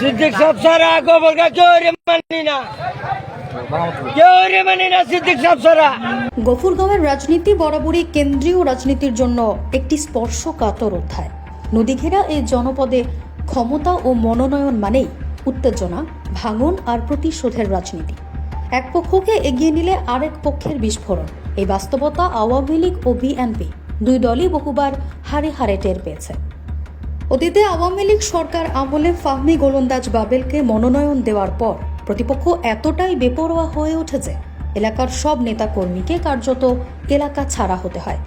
সিদ্দিক সাহেব সারা গোবরগা কেউ মানি না, সিদ্দিক সাহেব সারা। গফুরগাঁওয়ের রাজনীতি বরাবরই কেন্দ্রীয় রাজনীতির জন্য একটি স্পর্শকাতর অধ্যায়। নদীঘেরা এই জনপদে ক্ষমতা ও মনোনয়ন মানেই উত্তেজনা, ভাঙন আর প্রতিশোধের রাজনীতি। এক পক্ষকে এগিয়ে নিলে আরেক পক্ষের বিস্ফোরণ। এই বাস্তবতা আওয়ামী লীগ ও বিএনপি দুই দলই বহুবার হারে হারে টের পেয়েছে। অতীতে আওয়ামী লীগ সরকার আমলে ফাহমি গোলন্দাজ বাবেলকে মনোনয়ন দেওয়ার পর প্রতিপক্ষ এতটাই বেপরোয়া হয়ে উঠেছে এলাকার সব নেতাকর্মীকে কার্যত এলাকা ছাড়া হতে হয়।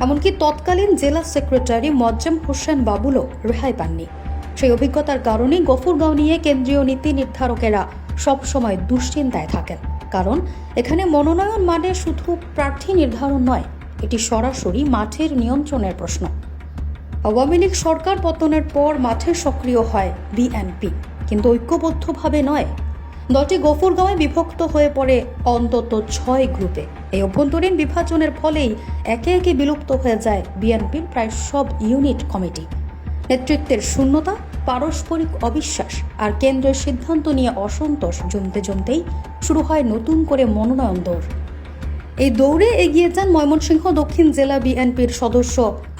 এমনকি তৎকালীন জেলা সেক্রেটারি মোয়াজ্জেম হোসেন বাবুলও রেহাই পাননি। সেই অভিজ্ঞতার কারণেই গফুরগাঁও নিয়ে কেন্দ্রীয় নীতি নির্ধারকেরা সবসময় দুশ্চিন্তায় থাকেন। কারণ এখানে মনোনয়ন মানে শুধু প্রার্থী নির্ধারণ নয়, এটি সরাসরি মাঠের নিয়ন্ত্রণের প্রশ্ন। আওয়ামী লীগ সরকার পতনের পর মাঠে সক্রিয় হয় বিএনপি, কিন্তু ঐক্যবদ্ধভাবে নয়। দলটি গফুরগাঁওয়ে বিভক্ত হয়ে পড়ে অন্তত 6 গ্রুপে। এই অভ্যন্তরীণ বিভাজনের ফলেই একে একে বিলুপ্ত হয়ে যায় বিএনপির প্রায় সব ইউনিট কমিটি। নেতৃত্বের শূন্যতা, পারস্পরিক অবিশ্বাস আর কেন্দ্রের সিদ্ধান্ত নিয়ে অসন্তোষ জমতেই শুরু হয় নতুন করে মনোনয়ন দৌড়। এই দৌড়ে এগিয়ে যান ময়মনসিংহ দক্ষিণ জেলা বিএনপির সদস্য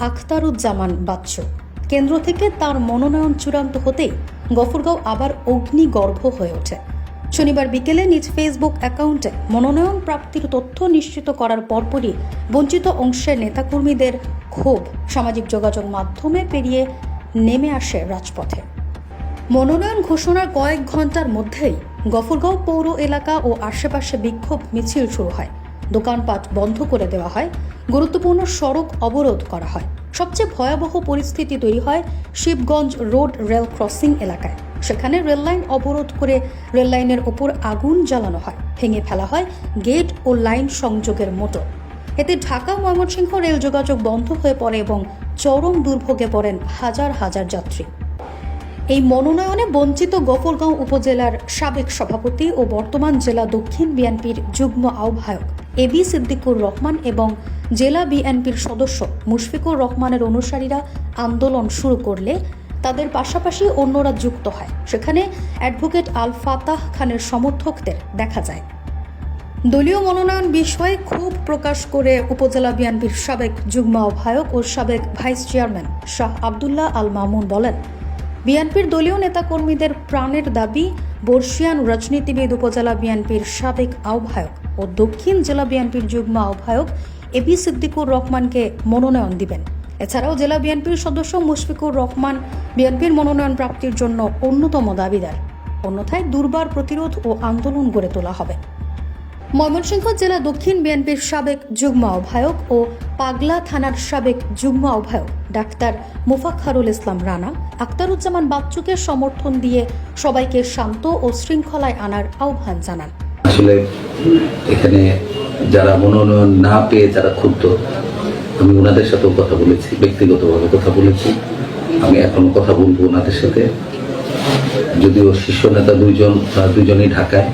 আখতারুজ্জামান বাচ্চু। কেন্দ্র থেকে তার মনোনয়ন চূড়ান্ত হতেই গফুরগাঁও আবার অগ্নিগর্ভ হয়ে ওঠে। শনিবার বিকেলে নিজ ফেসবুক অ্যাকাউন্টে মনোনয়ন প্রাপ্তির তথ্য নিশ্চিত করার পরপরই বঞ্চিত অংশের নেতাকর্মীদের ক্ষোভ সামাজিক যোগাযোগ মাধ্যমে পেরিয়ে নেমে আসে রাজপথে। মনোনয়ন ঘোষণার কয়েক ঘন্টার মধ্যেই গফুরগাঁও পৌর এলাকা ও আশেপাশে বিক্ষোভ মিছিল শুরু হয়। দোকানপাট বন্ধ করে দেওয়া হয়, গুরুত্বপূর্ণ সড়ক অবরোধ করা হয়। সবচেয়ে ভয়াবহ পরিস্থিতি তৈরি হয় শিবগঞ্জ রোড রেল ক্রসিং এলাকায়। সেখানে রেললাইন অবরোধ করে রেললাইনের ওপর আগুন জ্বালানো হয়, ভেঙে ফেলা হয় গেট ও লাইন সংযোগের মোটর। এতে ঢাকা ময়মনসিংহ রেল যোগাযোগ বন্ধ হয়ে পড়ে এবং চরম দুর্ভোগে পড়েন হাজার হাজার যাত্রী। এই মনোনয়নে বঞ্চিত গফুরগাঁও উপজেলার সাবেক সভাপতি ও বর্তমান জেলা দক্ষিণ বিএনপির যুগ্ম আহ্বায়ক এবি সিদ্দিকুর রহমান এবং জেলা বিএনপির সদস্য মুশফিকুর রহমানের অনুসারীরা আন্দোলন শুরু করলে তাদের পাশাপাশি অন্যরা যুক্ত হয়। সেখানে অ্যাডভোকেট আল ফাতাহ খানের সমর্থকদের দেখা যায়। দলীয় মনোনয়ন বিষয়ে ক্ষোভ প্রকাশ করে উপজেলা বিএনপির সাবেক যুগ্ম আহ্বায়ক ও সাবেক ভাইস চেয়ারম্যান শাহ আবদুল্লাহ আল মামুন বলেন, বিএনপির দলীয় নেতাকর্মীদের প্রাণের দাবি বর্ষিয়ান রাজনীতিবিদ উপজেলা বিএনপির সাবেক আহ্বায়ক ও দক্ষিণ জেলা বিএনপির যুগ্ম আহ্বায়ক এবি সিদ্দিকুর রহমানকে মনোনয়ন দিবেন। এছাড়াও জেলা বিএনপির সদস্য মুশফিকুর রহমান বিএনপির মনোনয়ন প্রাপ্তির জন্য অন্যতম দাবিদার। অন্যথায় দুর্বার প্রতিরোধ ও আন্দোলন গড়ে তোলা হবে। ময়মনসিংহ জেলা দক্ষিণ বিএনপির সাবেক যুগ্ম আহ্বায়ক ও পাগলা থানার সাবেক যুগ্ম আহ্বায়ক ডাক্তার মোফাক্খারুল ইসলাম রানা আখতারুজ্জামান বাচ্চুকে সমর্থন দিয়ে সবাইকে শান্ত ও শৃঙ্খলায় আনার আহ্বান জানান। আসলে এখানে যারা মনোনয়ন না পেয়ে যারা ক্ষুব্ধ, আমি ওনাদের সাথেও কথা বলেছি, ব্যক্তিগতভাবে কথা বলেছি। আমি এখনো কথা বলবো ওনাদের সাথে। যদিও শীর্ষ নেতা দুইজনই ঢাকায়,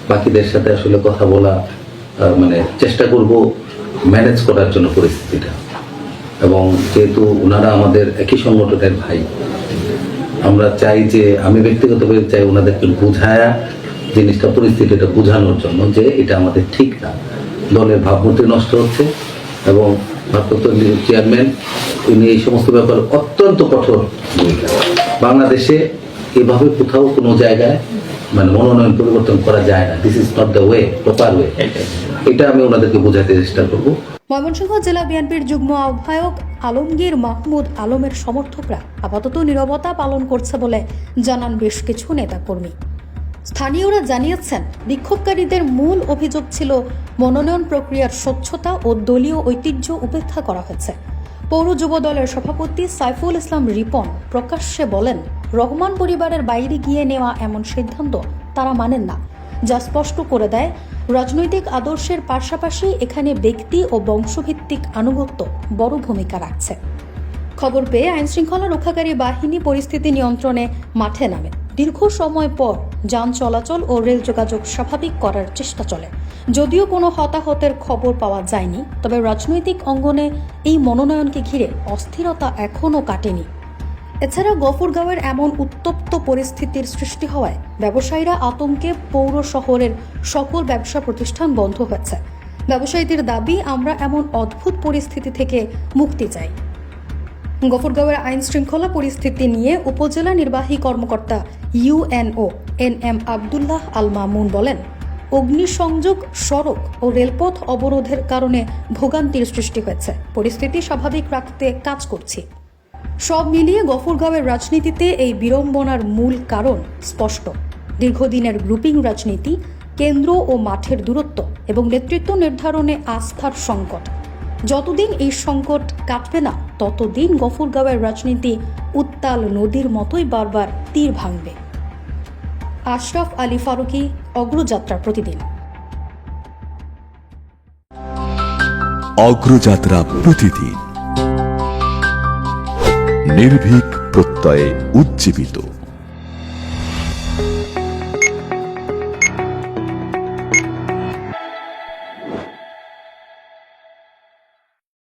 বাকিদের সাথে আসলে কথা বলা চেষ্টা করব ম্যানেজ করার জন্য পরিস্থিতিটা। এবং যেহেতু ওনারা আমাদের একই সংগঠনের ভাই, আমরা চাই যে আমি ব্যক্তিগতভাবে চাই ওনাদেরকে বোঝায়া জিনিসটা পরিস্থিতিটা বোঝানোর জন্য যে এটা আমাদের ঠিক না, দলের ভাবমূর্তি নষ্ট হচ্ছে। এবং ভারপ্রাপ্ত চেয়ারম্যান উনি এই সমস্ত ব্যাপারে অত্যন্ত কঠোর ভূমিকা। বাংলাদেশে এভাবে কোথাও কোনো জায়গায় মনোনয়ন পরিবর্তন করা যায় না। This is not the way, proper way. এটা আমি ওনাদেরকে বোঝাতে চেষ্টা করব। ময়মনসিংহ জেলা বিএনপির যুগ্ম আহ্বায়ক আলমগীর মাহমুদ আলমের সমর্থকরা আপাতত নীরবতা পালন করছে বলে জানান বেশ কিছু নেতাকর্মী। স্থানীয়রা জানিয়েছেন, বিক্ষোভকারীদের মূল অভিযোগ ছিল মনোনয়ন প্রক্রিয়ার স্বচ্ছতা ও দলীয় ঐতিহ্য উপেক্ষা করা হয়েছে। পৌর যুব দলের সভাপতি সাইফুল ইসলাম রিপন প্রকাশ্যে বলেন, রহমান পরিবারের বাইরে গিয়ে নেওয়া এমন সিদ্ধান্ত তারা মানেন না, যা স্পষ্ট করে দেয় রাজনৈতিক আদর্শের পাশাপাশি এখানে ব্যক্তি ও বংশভিত্তিক আনুগত্য বড় ভূমিকা রাখছে। খবর পেয়ে আইনশৃঙ্খলা রক্ষাকারী বাহিনী পরিস্থিতি নিয়ন্ত্রণে মাঠে নামে। দীর্ঘ সময় পর যান চলাচল ও রেল যোগাযোগ স্বাভাবিক করার চেষ্টা চলে। যদিও কোনো হতাহতের খবর পাওয়া যায়নি, তবে রাজনৈতিক অঙ্গনে এই মনোনয়নকে ঘিরে অস্থিরতা এখনও কাটেনি। এছাড়া গফরগাঁওয়ের এমন উত্তপ্ত পরিস্থিতির সৃষ্টি হওয়ায় ব্যবসায়ীরা আতঙ্কে পৌর শহরের সকল ব্যবসা প্রতিষ্ঠান বন্ধ হয়েছে। ব্যবসায়ীদের দাবি, আমরা এমন অদ্ভুত পরিস্থিতি থেকে মুক্তি চাই। গফরগাঁওয়ের আইন শৃঙ্খলা পরিস্থিতি নিয়ে উপজেলা নির্বাহী কর্মকর্তা ইউএনও NM আব্দুল্লাহ আল মামুন বলেন, অগ্নিসংযোগ, সড়ক ও রেলপথ অবরোধের কারণে ভোগান্তির সৃষ্টি হয়েছে। পরিস্থিতি স্বাভাবিক রাখতে কাজ করছি। সব মিলিয়ে গফরগাঁওয়ের রাজনীতিতে এই বিড়ম্বনার মূল কারণ স্পষ্ট। দীর্ঘদিনের গ্রুপিং রাজনীতি, কেন্দ্র ও মাঠের দূরত্ব এবং নেতৃত্ব নির্ধারণে আস্থার সংকট। যতদিন এই সংকট কাটবে না, ততদিন গফরগাঁওয়ের রাজনীতি উত্তাল নদীর মতোই বারবার তীর ভাঙবে। আশরাফ আলী ফারুকী, অগ্রযাত্রা প্রতিদিন। অগ্রযাত্রা প্রতিদিন, নির্ভীক প্রত্যয়ে উজ্জীবিত।